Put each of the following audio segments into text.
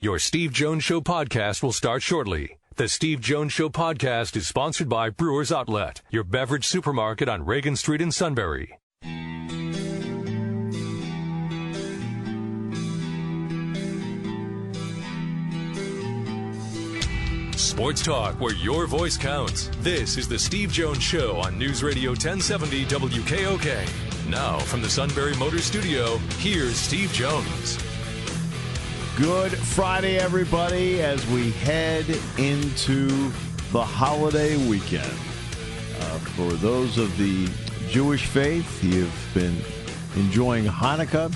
Your Steve Jones Show podcast will start shortly. The Steve Jones Show podcast is sponsored by Brewers Outlet, your beverage supermarket on Reagan Street in Sunbury. Sports talk where your voice counts. This is the Steve Jones Show on News Radio 1070 WKOK. Now, from the Sunbury Motors Studio, here's Steve Jones. Good Friday, everybody, as we head into the holiday weekend. For those of the Jewish faith, you've been enjoying Hanukkah.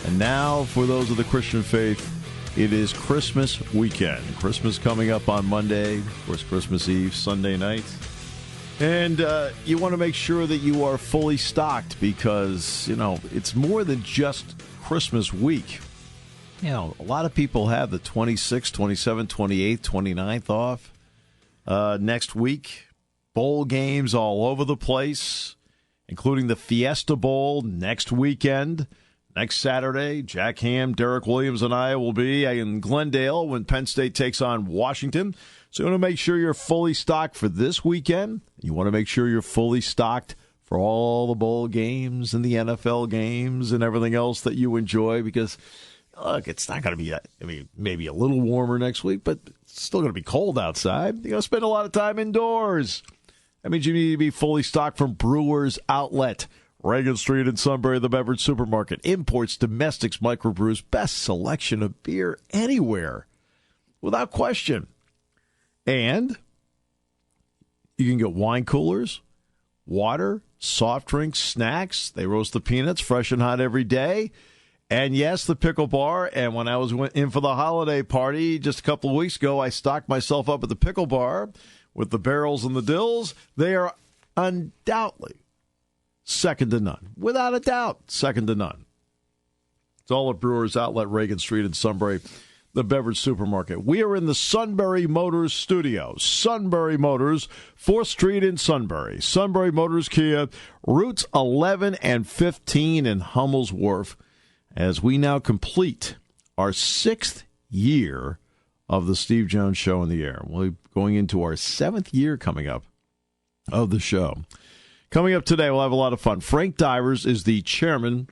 And now, for those of the Christian faith, it is Christmas weekend. Christmas coming up on Monday, of course, Christmas Eve, Sunday night. And you want to make sure that you are fully stocked because, you know, it's more than just Christmas week. You know, a lot of people have the 26th, 27th, 28th, 29th off next week. Bowl games all over the place, including the Fiesta Bowl next weekend. Next Saturday, Jack Ham, Derek Williams, and I will be in Glendale when Penn State takes on Washington. So you want to make sure you're fully stocked for this weekend. You want to make sure you're fully stocked for all the bowl games and the NFL games and everything else that you enjoy because, look, it's not going to be, maybe a little warmer next week, but it's still going to be cold outside. You're going to spend a lot of time indoors. That means you need to be fully stocked from Brewers Outlet. Reagan Street in Sunbury, the beverage supermarket. Imports, domestics, microbrews, best selection of beer anywhere, without question. And you can get wine coolers, water, soft drinks, snacks. They roast the peanuts fresh and hot every day. And yes, the pickle bar. And when I went in for the holiday party just a couple of weeks ago, I stocked myself up at the pickle bar with the barrels and the dills. They are undoubtedly second to none. Without a doubt, second to none. It's all at Brewers Outlet, Reagan Street in Sunbury, the beverage supermarket. We are in the Sunbury Motors studio. Sunbury Motors, 4th Street in Sunbury. Sunbury Motors Kia, routes 11 and 15 in Hummel's Wharf, as we now complete our 6th year of the Steve Jones Show in the air. We're going into our 7th year coming up of the show. Coming up today, we'll have a lot of fun. Frank Divers is the chairman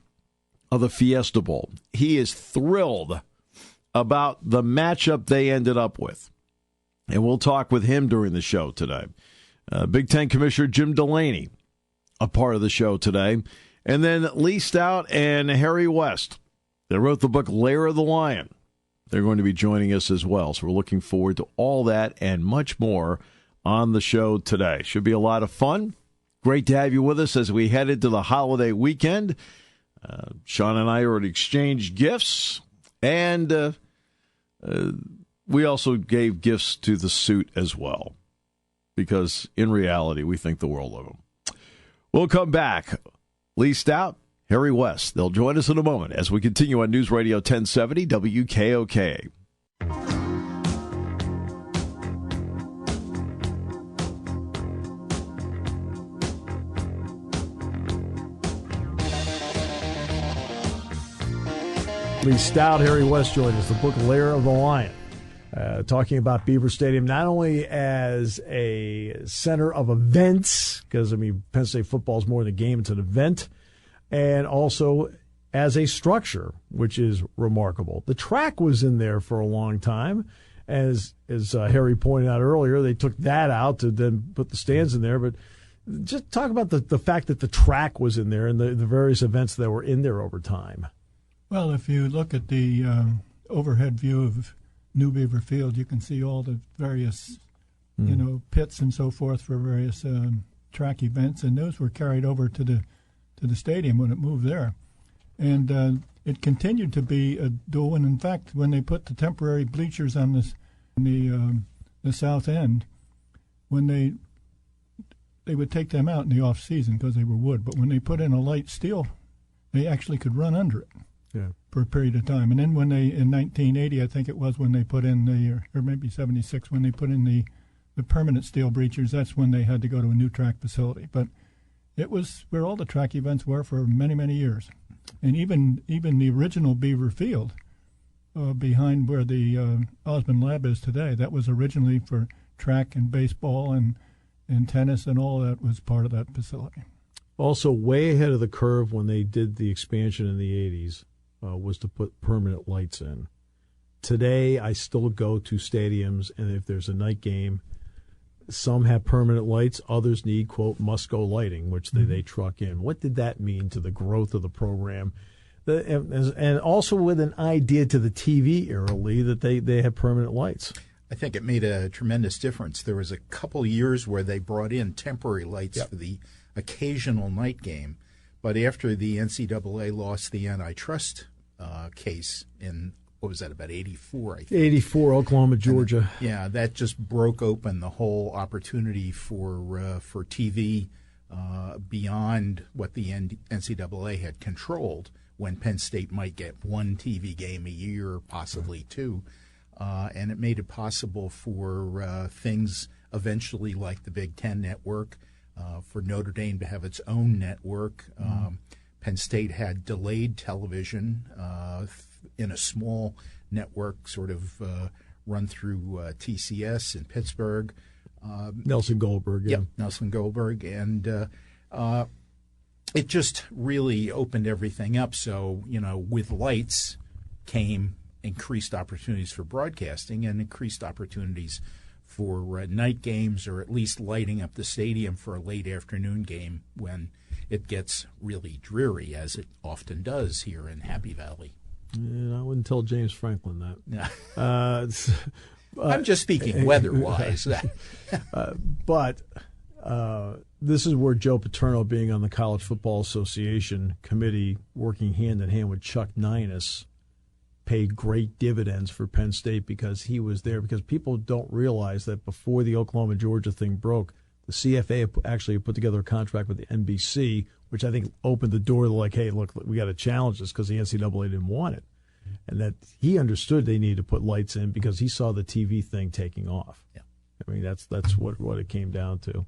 of the Fiesta Bowl. He is thrilled about the matchup they ended up with. And we'll talk with him during the show today. Big Ten Commissioner Jim Delaney, a part of the show today. And then Lee Stout and Harry West. They wrote the book Lair of the Lion. They're going to be joining us as well. So we're looking forward to all that and much more on the show today. Should be a lot of fun. Great to have you with us as we head into the holiday weekend. Sean and I already exchanged gifts, and we also gave gifts to the suit as well, because in reality, we think the world of them. We'll come back. Lee Stout, Harry West, they'll join us in a moment as we continue on News Radio 1070 WKOK. Lee Stout, Harry West joined us, the book Lair of the Lion, talking about Beaver Stadium not only as a center of events, because, Penn State football is more than a game, it's an event, and also as a structure, which is remarkable. The track was in there for a long time. As Harry pointed out earlier, they took that out to then put the stands in there. But just talk about the fact that the track was in there and the various events that were in there over time. Well, if you look at the overhead view of New Beaver Field, you can see all the various, pits and so forth for various track events, and those were carried over to the stadium when it moved there, and it continued to be a dual. And in fact, when they put the temporary bleachers on the south end, when they would take them out in the off season because they were wood, but when they put in a light steel, they actually could run under it. Yeah. For a period of time. And then when in 1980, I think it was, when they put in or maybe 76, when they put in the permanent steel bleachers, that's when they had to go to a new track facility. But it was where all the track events were for many, many years. And even the original Beaver Field behind where the Osmond Lab is today. That was originally for track and baseball and tennis, and all that was part of that facility. Also, way ahead of the curve when they did the expansion in the 80s was to put permanent lights in. Today, I still go to stadiums, and if there's a night game, some have permanent lights, others need, quote, must-go lighting, which they truck in. What did that mean to the growth of the program? And also with an idea to the TV era, Lee, that they have permanent lights. I think it made a tremendous difference. There was a couple years where they brought in temporary lights for the occasional night game, but after the NCAA lost the antitrust case in, what was that, about 84, I think. 84, Oklahoma, Georgia. That just broke open the whole opportunity for TV beyond what the NCAA had controlled, when Penn State might get one TV game a year, possibly two. And it made it possible for things eventually like the Big Ten network, for Notre Dame to have its own network. Penn State had delayed television in a small network, sort of run through TCS in Pittsburgh. Nelson Goldberg. Yeah. Yep, Nelson Goldberg. And it just really opened everything up. So, with lights came increased opportunities for broadcasting and increased opportunities for night games, or at least lighting up the stadium for a late afternoon game when it gets really dreary, as it often does here in Happy Valley. I wouldn't tell James Franklin that. I'm just speaking weather-wise. But this is where Joe Paterno, being on the College Football Association committee, working hand-in-hand with Chuck Ninus, paid great dividends for Penn State, because he was there. Because people don't realize that before the Oklahoma-Georgia thing broke, the CFA actually put together a contract with the NBC, which I think opened the door to, like, hey, look, we got to challenge this, because the NCAA didn't want it. And that he understood they needed to put lights in because he saw the TV thing taking off. Yeah. I mean, that's what it came down to.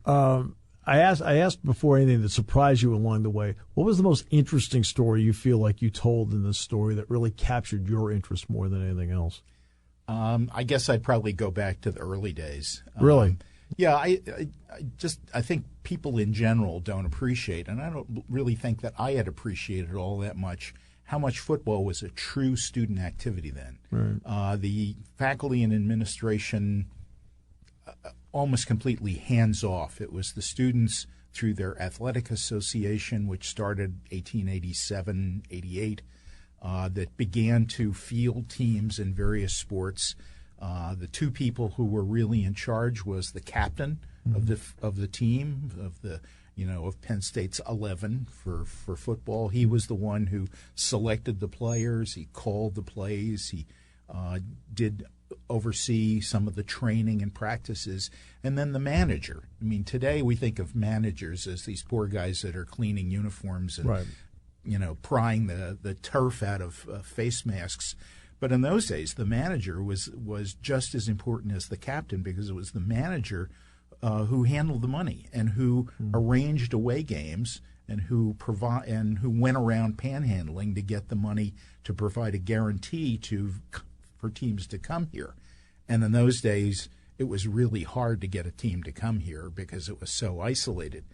I asked before anything that surprised you along the way, what was the most interesting story you feel like you told in this story that really captured your interest more than anything else? I guess I'd probably go back to the early days. Really? I think people in general don't appreciate, and I don't really think that I had appreciated all that much, how much football was a true student activity then. Right. The faculty and administration almost completely hands-off. It was the students through their athletic association, which started 1887, 88, that began to field teams in various sports. The two people who were really in charge was the captain of the team, of Penn State's 11 for football. He was the one who selected the players. He called the plays. He did oversee some of the training and practices. And then the manager. I mean, today we think of managers as these poor guys that are cleaning uniforms and, right, prying the turf out of face masks. But in those days, the manager was just as important as the captain, because it was the manager who handled the money and who arranged away games and who went around panhandling to get the money to provide a guarantee for teams to come here. And in those days, it was really hard to get a team to come here because it was so isolated.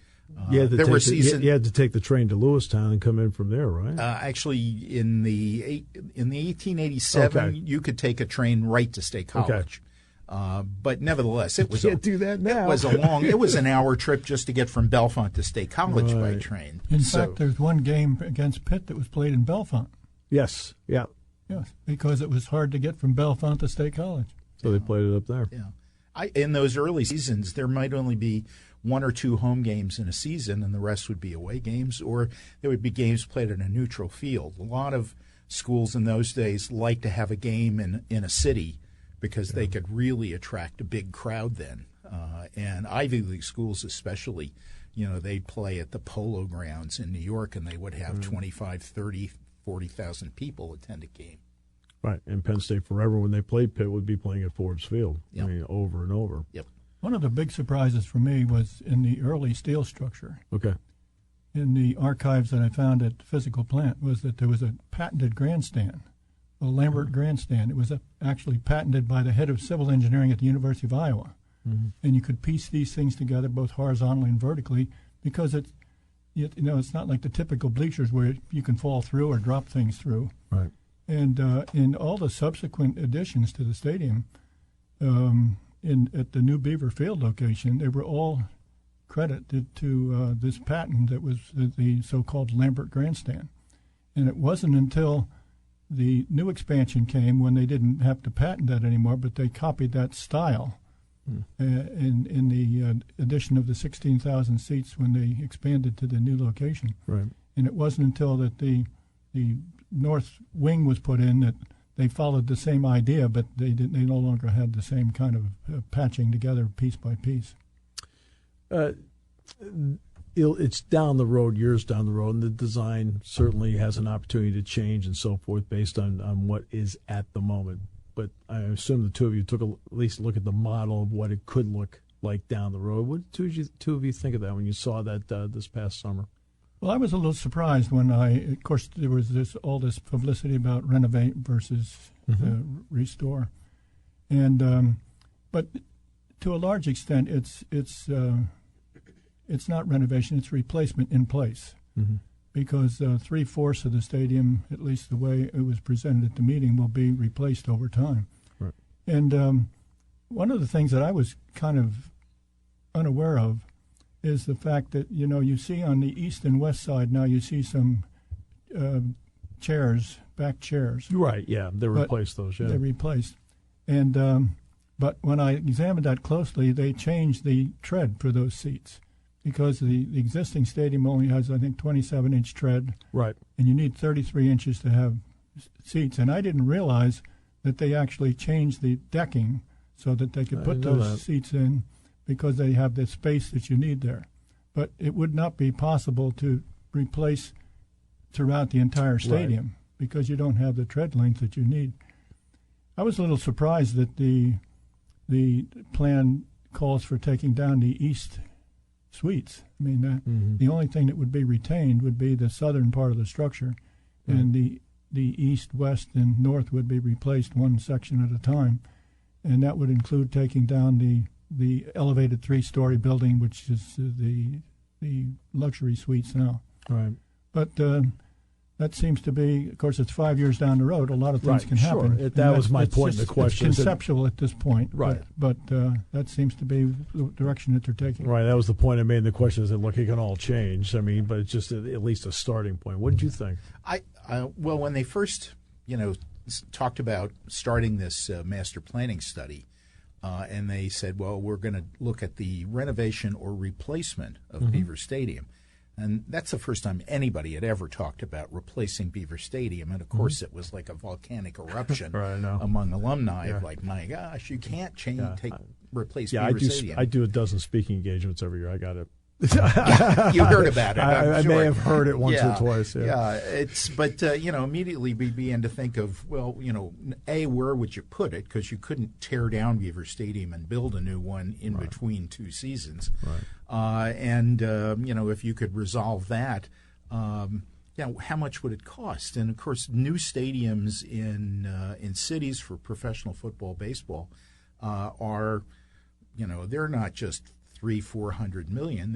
You had to take the train to Lewistown and come in from there, right? Actually, in the 1887, you could take a train right to State College. Okay. But nevertheless, it was do that now. It was an hour trip just to get from Bellefonte to State College by train. In fact, there's one game against Pitt that was played in Bellefonte. Yes, yeah. Yes, because it was hard to get from Bellefonte to State College. So they played it up there. Yeah. In those early seasons, there might only be one or two home games in a season, and the rest would be away games, or there would be games played at a neutral field. A lot of schools in those days liked to have a game in a city because they could really attract a big crowd then. And Ivy League schools especially, they'd play at the Polo Grounds in New York, and they would have 25, 30, 40,000 people attend a game. Right, and Penn State forever, when they played Pitt, would be playing at Forbes Field. Yep. I mean, over and over. Yep. One of the big surprises for me was in the early steel structure. Okay. In the archives that I found at the physical plant was that there was a patented grandstand a Lambert grandstand. It was actually patented by the head of civil engineering at the University of Iowa. Mm-hmm. And you could piece these things together both horizontally and vertically because it's not like the typical bleachers where you can fall through or drop things through. Right. And in all the subsequent additions to the stadium, at the new Beaver Field location, they were all credited to this patent that was the so-called Lambert grandstand. And it wasn't until the new expansion came when they didn't have to patent that anymore, but they copied that style in the addition of the 16,000 seats when they expanded to the new location. Right. And it wasn't until that the north wing was put in that they followed the same idea, but they no longer had the same kind of patching together piece by piece. It's down the road, years down the road, and the design certainly has an opportunity to change and so forth based on what is at the moment. But I assume the two of you took at least a look at the model of what it could look like down the road. What did two of you think of that when you saw that this past summer? Well, I was a little surprised when of course, there was all this publicity about renovate versus restore, and but to a large extent, it's not renovation; it's replacement in place, because 3/4 of the stadium, at least the way it was presented at the meeting, will be replaced over time. Right. And one of the things that I was kind of unaware of is the fact that, you see on the east and west side now, you see some back chairs. Right, yeah, they replaced those, yeah. They replaced. And but when I examined that closely, they changed the tread for those seats because the existing stadium only has, I think, 27-inch tread. Right. And you need 33 inches to have seats. And I didn't realize that they actually changed the decking so that they could put those seats in, because they have the space that you need there. But it would not be possible to replace throughout the entire stadium because you don't have the tread length that you need. I was a little surprised that the plan calls for taking down the east suites. I mean, the only thing that would be retained would be the southern part of the structure, and the east, west, and north would be replaced one section at a time, and that would include taking down the elevated 3-story building, which is the luxury suites now. Right. But that seems to be, of course, it's 5 years down the road. A lot of things can happen. Sure. That was my point in the question. It's conceptual at this point. Right. But that seems to be the direction that they're taking. Right. That was the point I made in the question, is that, look, it can all change. I mean, but it's just at least a starting point. What did you think? Well, when they first, talked about starting this master planning study, and they said, well, we're going to look at the renovation or replacement of Beaver Stadium. And that's the first time anybody had ever talked about replacing Beaver Stadium. And, of course, it was like a volcanic eruption among alumni of like, my gosh, you can't replace Beaver Stadium. I do a dozen speaking engagements every year. I got it. You heard about it. I may have heard it once or twice. But immediately we began to think of, well, where would you put it? Because you couldn't tear down Beaver Stadium and build a new one in between two seasons. Right. And if you could resolve that, how much would it cost? And of course, new stadiums in cities for professional football, baseball are, they're not just $300-400 million.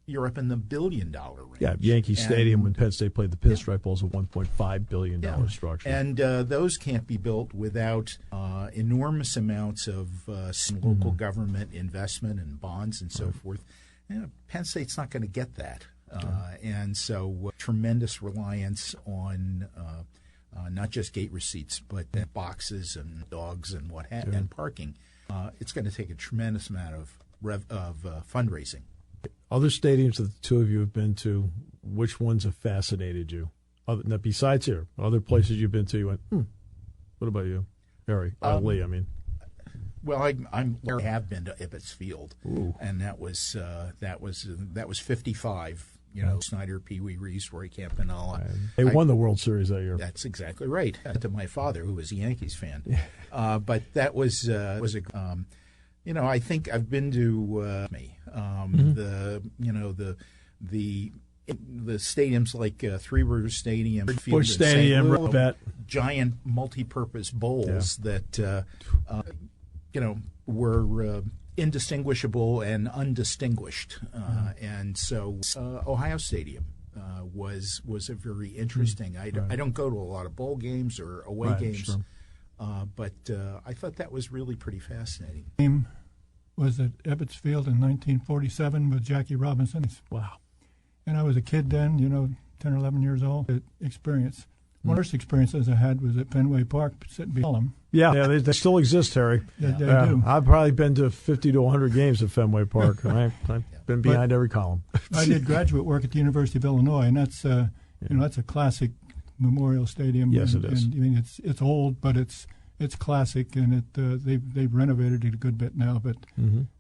You're up in the $1 billion range. Yeah, Yankee Stadium when Penn State played the Pinstripe Bowl is a $1.5 billion structure. And those can't be built without enormous amounts of local government investment and bonds and so forth. Penn State's not going to get that. And so tremendous reliance on not just gate receipts, but boxes and dogs and and parking. It's going to take a tremendous amount of fundraising. Other stadiums that the two of you have been to, which ones have fascinated you? Now, besides here, other places you've been to, you went, What about you, Harry? Lee, I mean. Well, I have been to Ibbotts Field, and that was 55. Snyder, Pee Wee Reese, Roy Campanella. They won the World Series that year. That's exactly right. To my father, who was a Yankees fan, but that was a. I think I've been to the the stadiums like Three Rivers Stadium, Busch Stadium, giant multi-purpose bowls that were indistinguishable and undistinguished, and so Ohio Stadium was a very interesting. I don't go to a lot of bowl games or away games, sure. But I thought that was really pretty fascinating. Game was at Ebbets Field in 1947 with Jackie Robinson. Wow. And I was a kid then, 10 or 11 years old. Experience. One of the first experiences I had was at Fenway Park, sitting behind them. Yeah, they still exist, Harry. They do. I've probably been to 50 to 100 games at Fenway Park. I've been behind every column. I did graduate work at the University of Illinois, and that's that's a classic Memorial Stadium. Yes, it is. And, I mean, it's old, but it's classic, and they've renovated it a good bit now. But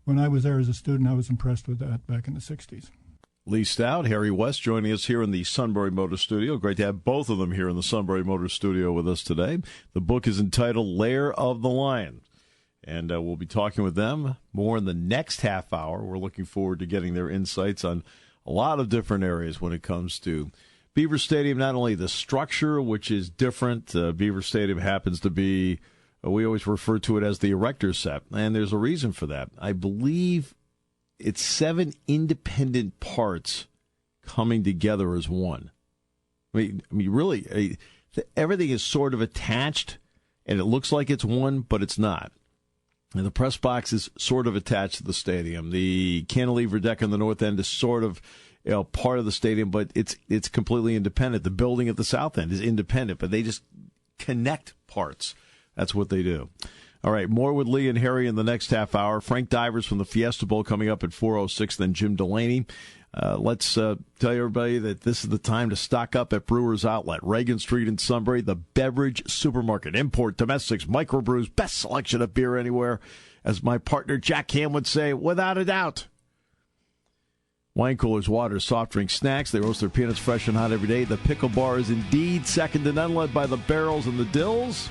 when I was there as a student, I was impressed with that back in the 60s. Lee Stout, Harry West joining us here in the Sunbury Motor Studio. Great to have both of them here in the Sunbury Motor Studio with us today. The book is entitled Lair of the Lion, and we'll be talking with them more in the next half hour. We're looking forward to getting their insights on a lot of different areas when it comes to Beaver Stadium, not only the structure, which is different. Beaver Stadium happens to be, we always refer to it as the erector set, and there's a reason for that. I believe it's 7 independent parts coming together as one. I mean, really, everything is sort of attached, and it looks like it's one, but it's not. And the press box is sort of attached to the stadium. The cantilever deck on the north end is sort of part of the stadium, but it's completely independent. The building at the south end is independent, but they just connect parts. That's what they do. All right, more with Lee and Harry in the next half hour. Frank Divers from the Fiesta Bowl coming up at 4:06, then Jim Delaney. Let's tell everybody that this is the time to stock up at Brewers Outlet, Reagan Street in Sunbury, the beverage supermarket. Import, domestics, microbrews, best selection of beer anywhere. As my partner Jack Ham would say, without a doubt. Wine coolers, waters, soft drinks, snacks. They roast their peanuts fresh and hot every day. The pickle bar is indeed second to none, led by the barrels and the dills.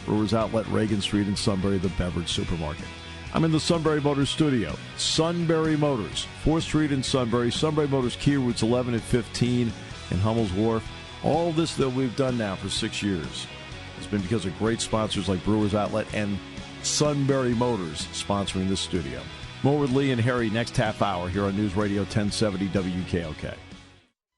Brewers Outlet, Reagan Street in Sunbury, the beverage supermarket. I'm in the Sunbury Motors studio. Sunbury Motors, 4th Street in Sunbury. Sunbury Motors, Key routes 11 and 15 in Hummel's Wharf. All this that we've done now for 6 years has been because of great sponsors like Brewers Outlet and Sunbury Motors sponsoring this studio. More with Lee and Harry next half hour here on News Radio 1070 WKOK.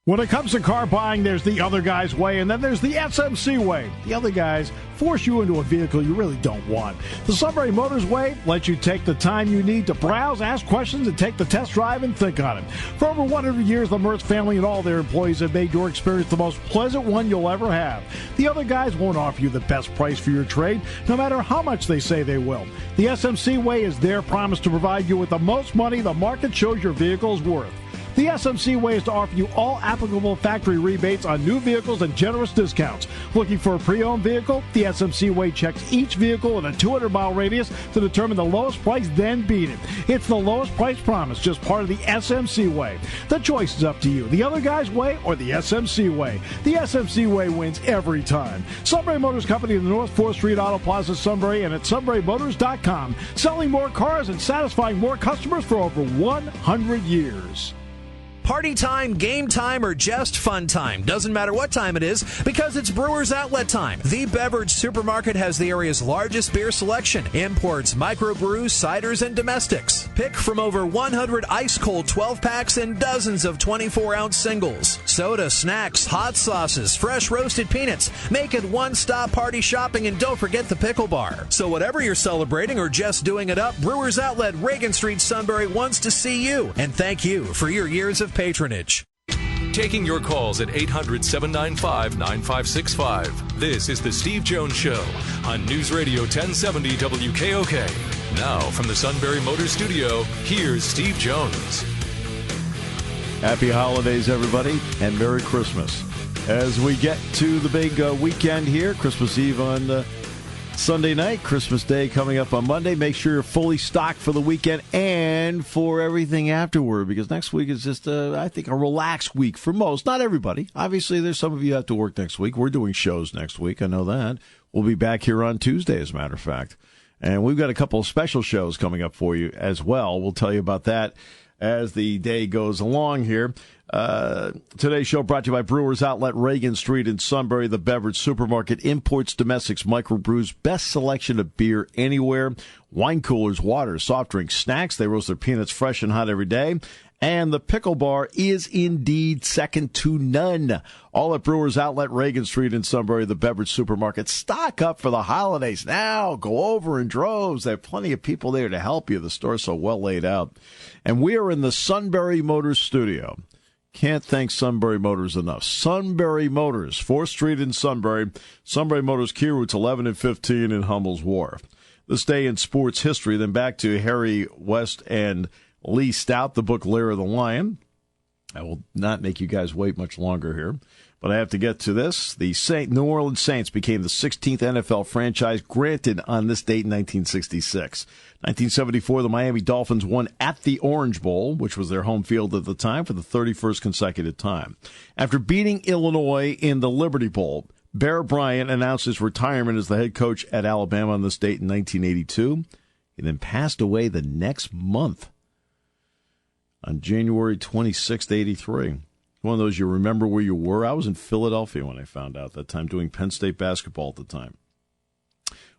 When it comes to car buying, there's the other guy's way, and then there's the SMC way. The other guys force you into a vehicle you really don't want. The Sunbury Motors way lets you take the time you need to browse, ask questions, and take the test drive and think on it. For over 100 years, the Mertz family and all their employees have made your experience the most pleasant one you'll ever have. The other guys won't offer you the best price for your trade, no matter how much they say they will. The SMC way is their promise to provide you with the most money the market shows your vehicle is worth. The SMC way is to offer you all applicable factory rebates on new vehicles and generous discounts. Looking for a pre-owned vehicle? The SMC way checks each vehicle in a 200-mile radius to determine the lowest price, then beat it. It's the lowest price promise, just part of the SMC way. The choice is up to you, the other guy's way or the SMC way. The SMC way wins every time. Sunbury Motors Company in the North 4th Street Auto Plaza, Sunbury, and at sunburymotors.com. Selling more cars and satisfying more customers for over 100 years. Party time, game time, or just fun time. Doesn't matter what time it is, because it's Brewers Outlet time. The beverage supermarket has the area's largest beer selection. Imports, microbrews, ciders, and domestics. Pick from over 100 ice-cold 12-packs and dozens of 24-ounce singles. Soda, snacks, hot sauces, fresh roasted peanuts. Make it one-stop party shopping, and don't forget the pickle bar. So whatever you're celebrating or just doing it up, Brewers Outlet, Reagan Street, Sunbury wants to see you. And thank you for your years of patronage. Taking your calls at 800-795-9565. This is the Steve Jones Show on News Radio 1070 WKOK. Now from the Sunbury Motor Studio, here's Steve Jones. Happy holidays, everybody, and Merry Christmas. As we get to the big weekend here, Christmas Eve on Sunday night, Christmas Day coming up on Monday. Make sure you're fully stocked for the weekend and for everything afterward, because next week is just, I think, a relaxed week for most. Not everybody. Obviously, there's some of you who have to work next week. We're doing shows next week. I know that. We'll be back here on Tuesday, as a matter of fact. And we've got a couple of special shows coming up for you as well. We'll tell you about that as the day goes along here. Today's show brought to you by Brewers Outlet, Reagan Street in Sunbury. The Beverage Supermarket imports domestics, microbrews, best selection of beer anywhere. Wine coolers, water, soft drinks, snacks. They roast their peanuts fresh and hot every day. And the pickle bar is indeed second to none. All at Brewers Outlet, Reagan Street in Sunbury, the Beverage Supermarket. Stock up for the holidays now. Go over in droves. There are plenty of people there to help you. The store's so well laid out. And we are in the Sunbury Motors studio. Can't thank Sunbury Motors enough. Sunbury Motors, 4th Street in Sunbury. Sunbury Motors, key routes 11 and 15 in Hummel's Wharf. This day in sports history, then back to Harry West and Lee Stout, the book Lair of the Lion. I will not make you guys wait much longer here, but I have to get to this. The New Orleans Saints became the 16th NFL franchise granted on this date in 1966. 1974, the Miami Dolphins won at the Orange Bowl, which was their home field at the time, for the 31st consecutive time. After beating Illinois in the Liberty Bowl, Bear Bryant announced his retirement as the head coach at Alabama on this date in 1982. He then passed away the next month on January 26th, 83. One of those you remember where you were. I was in Philadelphia when I found out that time, doing Penn State basketball at the time.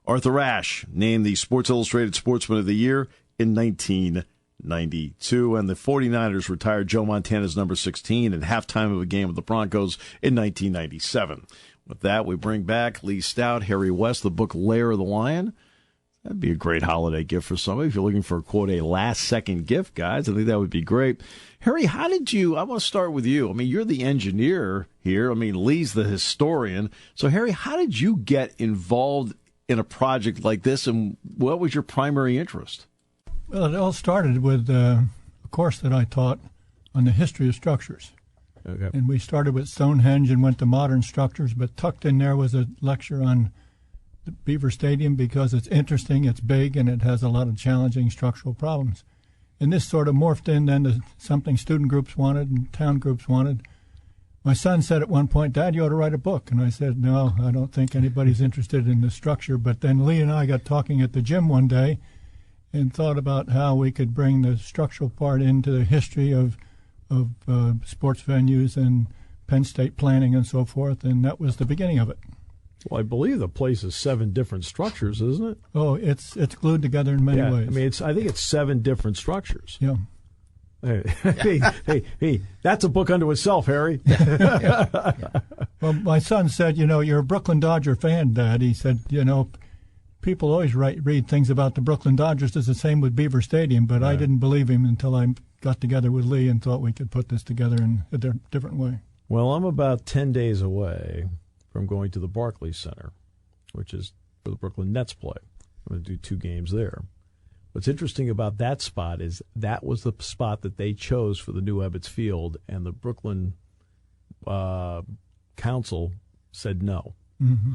Arthur Ashe named the Sports Illustrated Sportsman of the Year in 1992. And the 49ers retired Joe Montana's number 16 at halftime of a game with the Broncos in 1997. With that, we bring back Lee Stout, Harry West, the book Lair of the Lion. That'd be a great holiday gift for somebody. If you're looking for, quote, a last-second gift, guys, I think that would be great. Harry, how did you – I want to start with you. I mean, you're the engineer here. I mean, Lee's the historian. So, Harry, how did you get involved in a project like this, and what was your primary interest? Well, it all started with a course that I taught on the history of structures. Okay. And we started with Stonehenge and went to modern structures, but tucked in there was a lecture on the Beaver Stadium because it's interesting, it's big, and it has a lot of challenging structural problems. And this sort of morphed in then to something student groups wanted and town groups wanted. My son said at one point, "Dad, you ought to write a book." And I said, "No, I don't think anybody's interested in the structure." But then Lee and I got talking at the gym one day and thought about how we could bring the structural part into the history of sports venues and Penn State planning and so forth, and that was the beginning of it. Well, I believe the place is 7 different structures, isn't it? Oh, it's glued together in many ways. I mean, I think it's 7 different structures. Yeah. Hey, that's a book unto itself, Harry. Well, my son said, "You're a Brooklyn Dodger fan, Dad." He said, people always read things about the Brooklyn Dodgers. It's the same with Beaver Stadium, but I didn't believe him until I got together with Lee and thought we could put this together in a different way. Well, I'm about 10 days away from going to the Barclays Center, which is where the Brooklyn Nets play. I'm going to do 2 games there. What's interesting about that spot is that was the spot that they chose for the new Ebbets Field, and the Brooklyn council said no. Mm-hmm.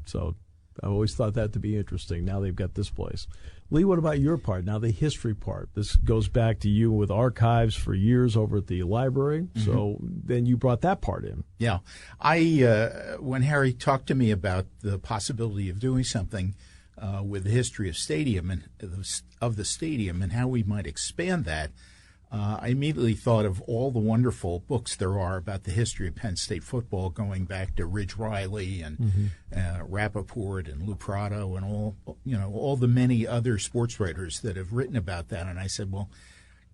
So I always thought that to be interesting. Now they've got this place. Lee, what about your part? Now the history part. This goes back to you with archives for years over at the library. Mm-hmm. So then you brought that part in. Yeah. When Harry talked to me about the possibility of doing something with the history of the stadium and how we might expand that, I immediately thought of all the wonderful books there are about the history of Penn State football, going back to Ridge Riley and Rappaport and Lou Prado and all the many other sports writers that have written about that. And I said, well,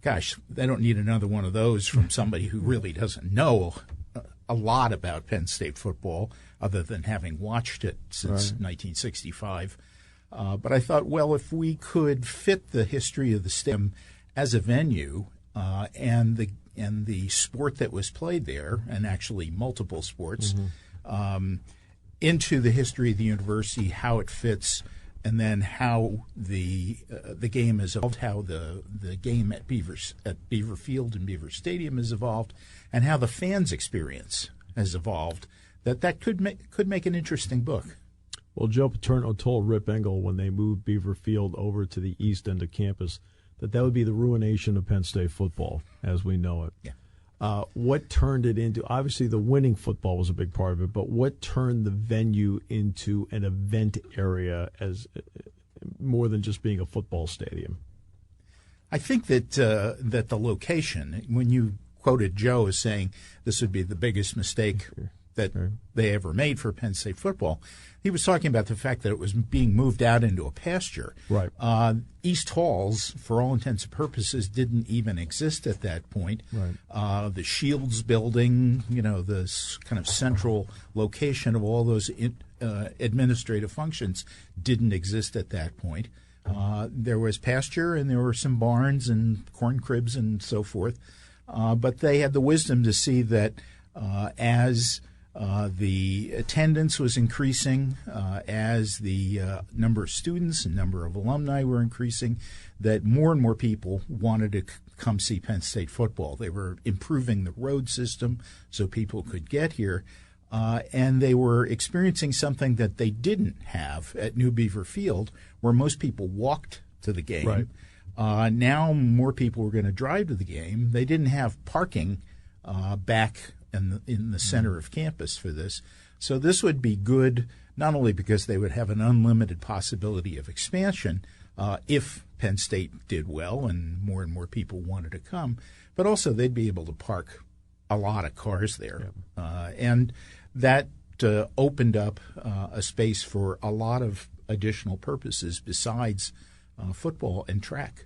gosh, they don't need another one of those from somebody who really doesn't know a lot about Penn State football other than having watched it since 1965. But I thought, well, if we could fit the history of the stadium as a venue and the sport that was played there, and actually multiple sports, into the history of the university, how it fits, and then how the game has evolved, how the game at Beaver Field and Beaver Stadium has evolved, and how the fans' experience has evolved, that could make an interesting book. Well, Joe Paterno told Rip Engel when they moved Beaver Field over to the east end of campus that would be the ruination of Penn State football as we know it. Yeah. What turned it into, obviously the winning football was a big part of it, but what turned the venue into an event area as more than just being a football stadium? I think that that the location, when you quoted Joe as saying this would be the biggest mistake that they ever made for Penn State football, he was talking about the fact that it was being moved out into a pasture. Right. East Halls, for all intents and purposes, didn't even exist at that point. Right. The Shields building, this kind of central location of all those administrative functions didn't exist at that point. There was pasture and there were some barns and corn cribs and so forth. But they had the wisdom to see that as the attendance was increasing, as the number of students and number of alumni were increasing, that more and more people wanted to come see Penn State football. They were improving the road system so people could get here. And they were experiencing something that they didn't have at New Beaver Field, where most people walked to the game. Right. Now more people were going to drive to the game. They didn't have parking back in the center of campus for this. So this would be good, not only because they would have an unlimited possibility of expansion if Penn State did well and more people wanted to come, but also they'd be able to park a lot of cars there. And that opened up a space for a lot of additional purposes besides football and track.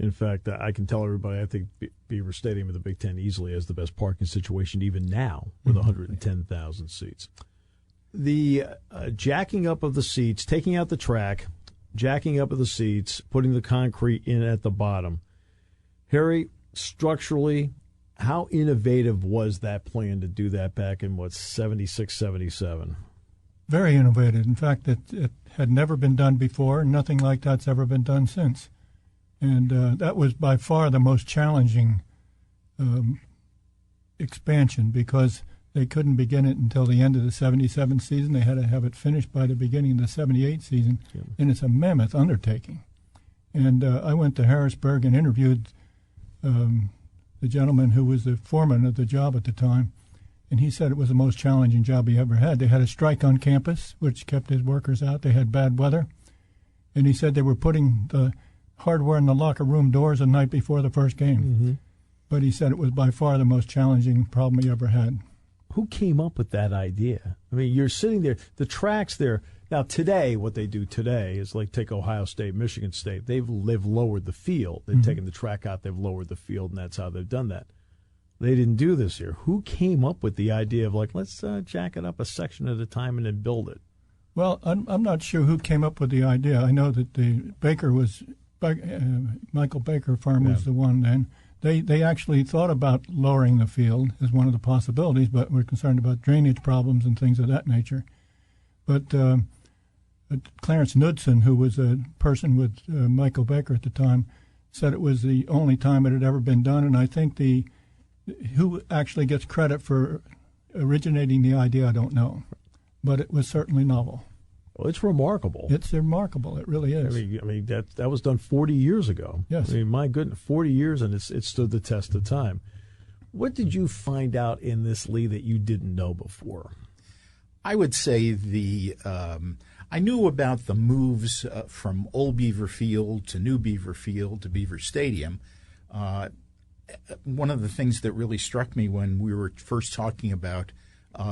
In fact, I can tell everybody I think Beaver Stadium in the Big Ten easily has the best parking situation even now with 110,000 seats. The jacking up of the seats, taking out the track, jacking up of the seats, putting the concrete in at the bottom. Harry, structurally, how innovative was that plan to do that back in, 76, 77? Very innovative. In fact, it had never been done before. Nothing like that's ever been done since. And that was by far the most challenging expansion because they couldn't begin it until the end of the 77 season. They had to have it finished by the beginning of the 78 season. Yeah. And it's a mammoth undertaking. And I went to Harrisburg and interviewed the gentleman who was the foreman of the job at the time, and he said it was the most challenging job he ever had. They had a strike on campus, which kept his workers out. They had bad weather. And he said they were putting the hardware in the locker room doors the night before the first game. Mm-hmm. But he said it was by far the most challenging problem he ever had. Who came up with that idea? I mean, you're sitting there, the track's there. Now, today, what they do today is like take Ohio State, Michigan State. They've lowered the field. They've taken the track out. They've lowered the field, and that's how they've done that. They didn't do this here. Who came up with the idea of, like, let's jack it up a section at a time and then build it? Well, I'm not sure who came up with the idea. I know that the Baker was Michael Baker farm was the one then. They actually thought about lowering the field as one of the possibilities, but were concerned about drainage problems and things of that nature. But Clarence Knudsen, who was a person with Michael Baker at the time, said it was the only time it had ever been done. And I think who actually gets credit for originating the idea, I don't know. But it was certainly novel. Well, it's remarkable. It's remarkable. It really is. I mean that was done 40 years ago. Yes. I mean, my goodness, 40 years, and it stood the test of time. What did you find out in this, Lee, that you didn't know before? I would say I knew about the moves from Old Beaver Field to New Beaver Field to Beaver Stadium. One of the things that really struck me when we were first talking about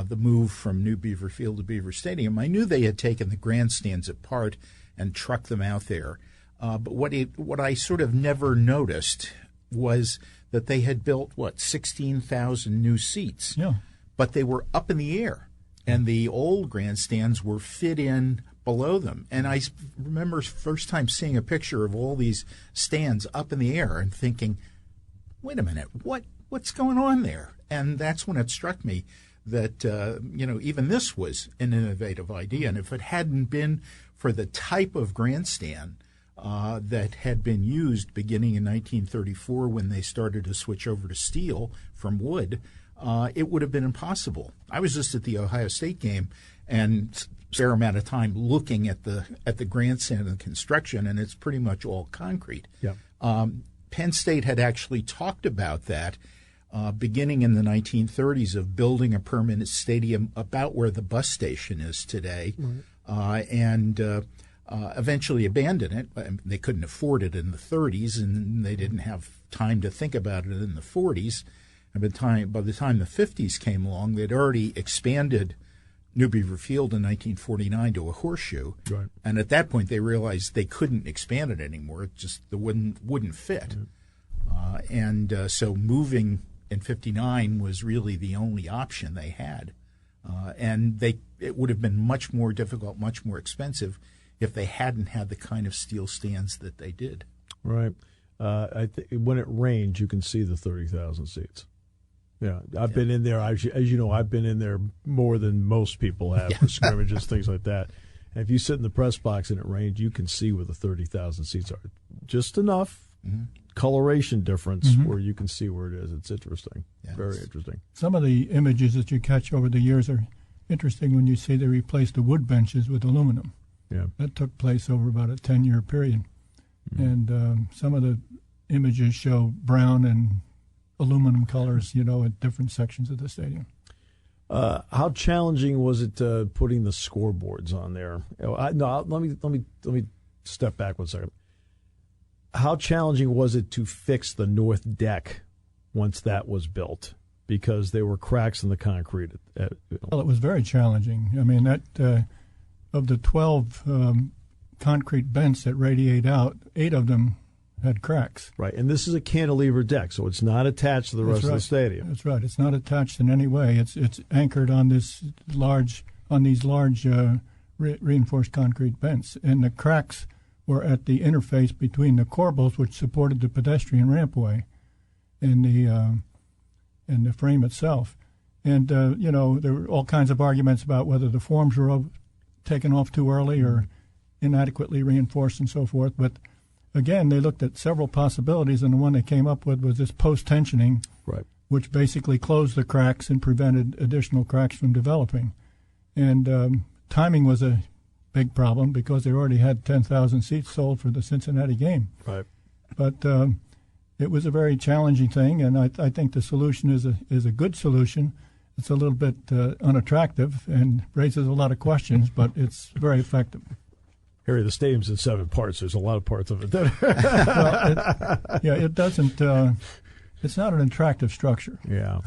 the move from New Beaver Field to Beaver Stadium, I knew they had taken the grandstands apart and trucked them out there. But what I sort of never noticed was that they had built, 16,000 new seats. Yeah. But they were up in the air. And the old grandstands were fit in below them. And I remember first time seeing a picture of all these stands up in the air and thinking, wait a minute, what's going on there? And that's when it struck me that, even this was an innovative idea. And if it hadn't been for the type of grandstand that had been used beginning in 1934 when they started to switch over to steel from wood, it would have been impossible. I was just at the Ohio State game and a fair amount of time looking at the grandstand and construction, and it's pretty much all concrete. Yeah. Penn State had actually talked about that beginning in the 1930s of building a permanent stadium about where the bus station is today. Right. And eventually abandoned it. They couldn't afford it in the 30s, and they didn't have time to think about it in the 40s. And by the time the 50s came along, they'd already expanded New Beaver Field in 1949 to a horseshoe. Right. And at that point, they realized they couldn't expand it anymore. It just wouldn't fit. So moving in 59 was really the only option they had. And it would have been much more difficult, much more expensive if they hadn't had the kind of steel stands that they did. Right. When it rains, you can see the 30,000 seats. Yeah, I've been in there. As you know, I've been in there more than most people have for scrimmages, things like that. And if you sit in the press box and it rains, you can see where the 30,000 seats are. Just enough coloration difference where you can see where it is. It's interesting. Yes. Very interesting. Some of the images that you catch over the years are interesting when you see they replaced the wood benches with aluminum. Yeah, that took place over about a 10-year period. And some of the images show brown and aluminum colors, at different sections of the stadium. How challenging was it putting the scoreboards on there? Let me step back 1 second. How challenging was it to fix the north deck once that was built? Because there were cracks in the concrete. Well, it was very challenging. I mean, that of the 12 concrete vents that radiate out, 8 of them had cracks. Right, and this is a cantilever deck, so it's not attached to the rest of the stadium. That's right. It's not attached in any way. It's anchored on these large reinforced concrete vents, and the cracks were at the interface between the corbels, which supported the pedestrian rampway, and the frame itself. And there were all kinds of arguments about whether the forms were taken off too early or inadequately reinforced and so forth, but again, they looked at several possibilities, and the one they came up with was this post-tensioning, right, which basically closed the cracks and prevented additional cracks from developing. And timing was a big problem because they already had 10,000 seats sold for the Cincinnati game. Right. But it was a very challenging thing, and I think the solution is a good solution. It's a little bit unattractive and raises a lot of questions, but it's very effective. Harry, the stadium's in 7 parts. There's a lot of parts of it. It doesn't. It's not an attractive structure. Yeah.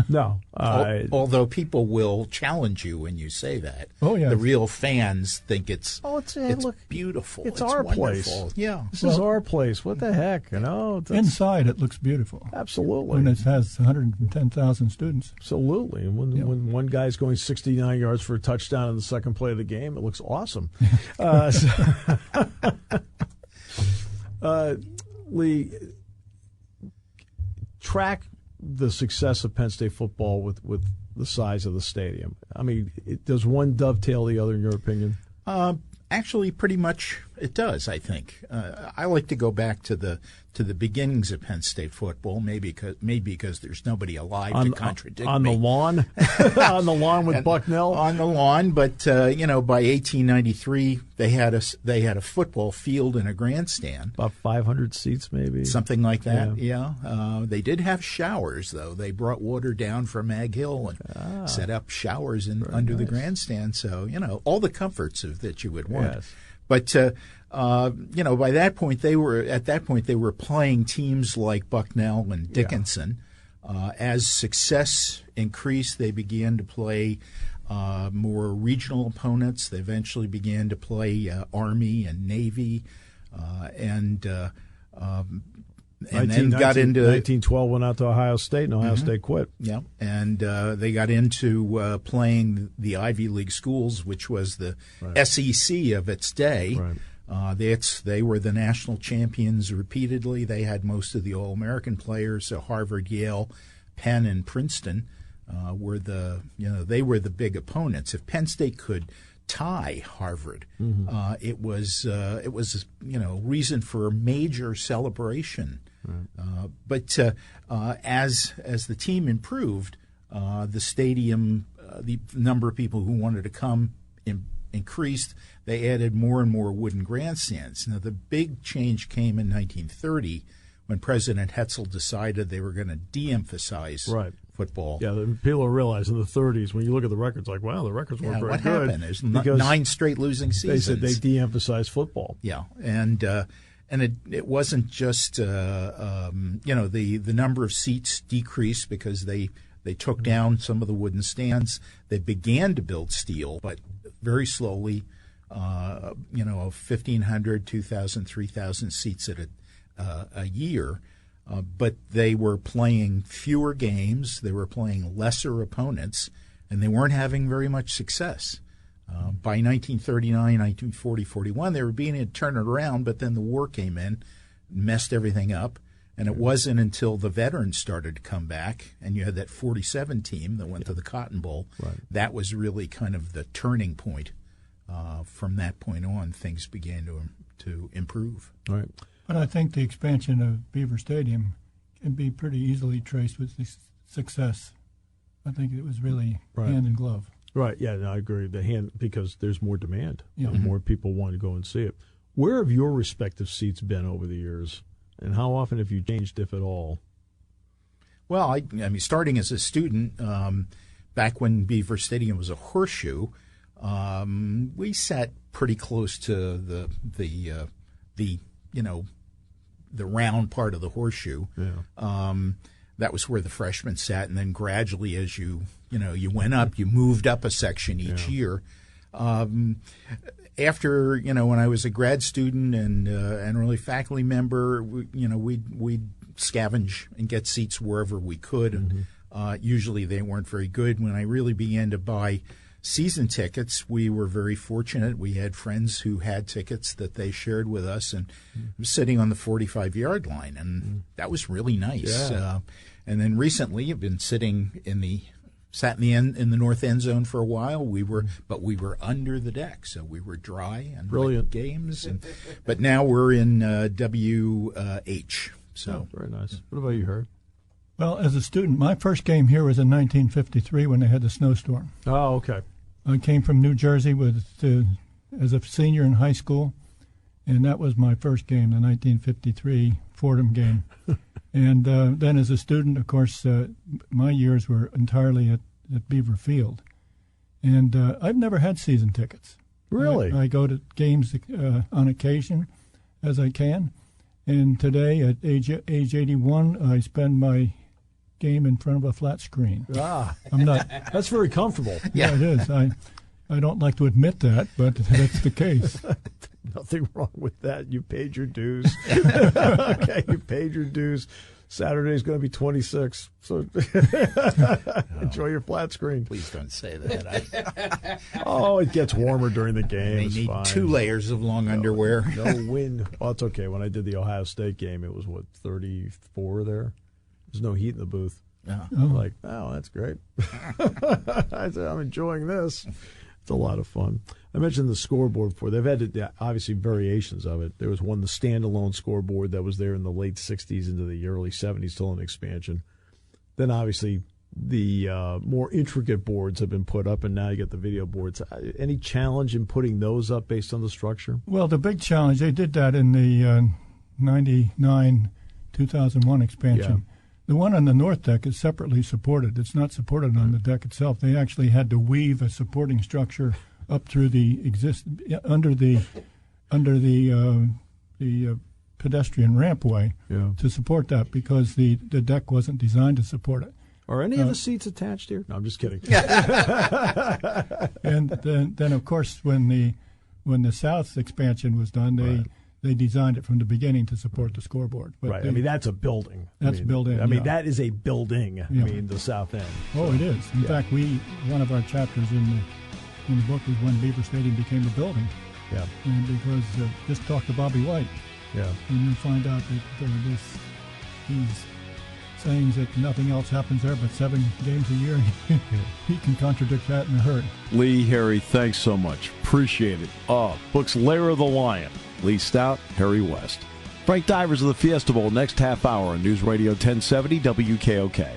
No. Although people will challenge you when you say that. Oh, yeah. The real fans think it's look, beautiful. It's our wonderful. place. Yeah. This is our place. What the heck? Inside, it looks beautiful. Absolutely. When it has 110,000 students. Absolutely. And when one guy's going 69 yards for a touchdown in the second play of the game, it looks awesome. Lee, track the success of Penn State football with the size of the stadium. I mean, does one dovetail the other, in your opinion? Actually, pretty much it does, I think. I like to go back to the beginnings of Penn State football, maybe because there's nobody alive to contradict on me. The lawn? On the lawn with Bucknell? On the lawn, but by 1893 they had a football field and a grandstand. About 500 seats, maybe? Something like that, yeah. They did have showers, though. They brought water down from Mag Hill and set up showers under the grandstand, so, all the comforts that you would want. Yes. But by that point they were playing teams like Bucknell and Dickinson. As success increased, they began to play more regional opponents. They eventually began to play Army and Navy, and then got into 1912. Went out to Ohio State, and Ohio State quit. Yeah, and they got into playing the Ivy League schools, which was the SEC of its day. Right. They were the national champions repeatedly. They had most of the All-American players. So Harvard, Yale, Penn, and Princeton were the big opponents. If Penn State could tie Harvard, it was reason for a major celebration. Right. But as the team improved, the stadium, the number of people who wanted to come increased. They added more and more wooden grandstands. Now, the big change came in 1930 when President Hetzel decided they were going to de-emphasize football. Yeah, people realize in the 30s, when you look at the records, like, wow, the records weren't very what good. Happened? There's 9 straight losing seasons. They said they de-emphasized football. Yeah, and it wasn't just the number of seats decreased because they took down some of the wooden stands. They began to build steel, but very slowly. 1,500, 2,000, 3,000 seats at a year. But they were playing fewer games, they were playing lesser opponents, and they weren't having very much success. By 1939, 1940, 41, they were beginning to turn it around, but then the war came in, messed everything up, and it wasn't until the veterans started to come back, and you had that 47 team that went to the Cotton Bowl. Right. That was really kind of the turning point. From that point on, things began to improve. All right. But I think the expansion of Beaver Stadium can be pretty easily traced with the success. I think it was really hand in glove. Right, yeah, no, I agree. Because there's more demand. Yeah. More people want to go and see it. Where have your respective seats been over the years, and how often have you changed, if at all? Well, I mean, starting as a student, back when Beaver Stadium was a horseshoe, we sat pretty close to the round part of the horseshoe. Yeah. That was where the freshmen sat, and then gradually, as you went up, you moved up a section each year. After when I was a grad student and early faculty member, we'd scavenge and get seats wherever we could, and usually they weren't very good. When I really began to buy season tickets, we were very fortunate. We had friends who had tickets that they shared with us, and sitting on the 45-yard line, and that was really nice. Yeah. And then recently, I've been sat in the north end zone for a while. We were under the deck, so we were dry and brilliant games. But now we're in WH. So very nice. What about you, Herb? Well, as a student, my first game here was in 1953 when they had the snowstorm. Oh, okay. I came from New Jersey as a senior in high school, and that was my first game, the 1953 Fordham game. And then as a student, of course, my years were entirely at Beaver Field. And I've never had season tickets. Really? I go to games on occasion as I can. And today, at age 81, I spend my game in front of a flat screen. I'm not. That's very comfortable. Yeah, it is. I don't like to admit that, but that's the case. Nothing wrong with that. You paid your dues. Okay, you paid your dues. Saturday's going to be 26, so enjoy your flat screen. Please don't say that. Oh, it gets warmer during the game. They it's need fine. 2 layers of long underwear. No wind. Well, it's okay. When I did the Ohio State game, it was, 34 there? There's no heat in the booth. Like, oh, that's great. I said, I'm enjoying this. It's a lot of fun. I mentioned the scoreboard before. They've had, obviously, variations of it. There was the standalone scoreboard that was there in the late 60s into the early 70s, still in expansion. Then, obviously, the more intricate boards have been put up, and now you get the video boards. Any challenge in putting those up based on the structure? Well, the big challenge, they did that in the 99-2001 expansion. Yeah. The one on the north deck is separately supported. It's not supported on the deck itself. They actually had to weave a supporting structure up through under the pedestrian rampway to support that because the deck wasn't designed to support it. Are any of the seats attached here? No, I'm just kidding. And then of course when the south expansion was done, they designed it from the beginning to support the scoreboard. But right. I mean, that's a building. That's built in. I mean, that is a building. Yeah. I mean, the south end. Oh, it is. In fact, one of our chapters in the book is when Beaver Stadium became a building. Yeah. And because just talk to Bobby White. Yeah. And you'll find out that he's sayings that nothing else happens there but 7 games a year. He can contradict that in a hurry. Lee, Harry, thanks so much. Appreciate it. Books Lair of the Lion. Lee Stout, Harry West. Frank Divers of the Fiesta Bowl next half hour on News Radio 1070 WKOK.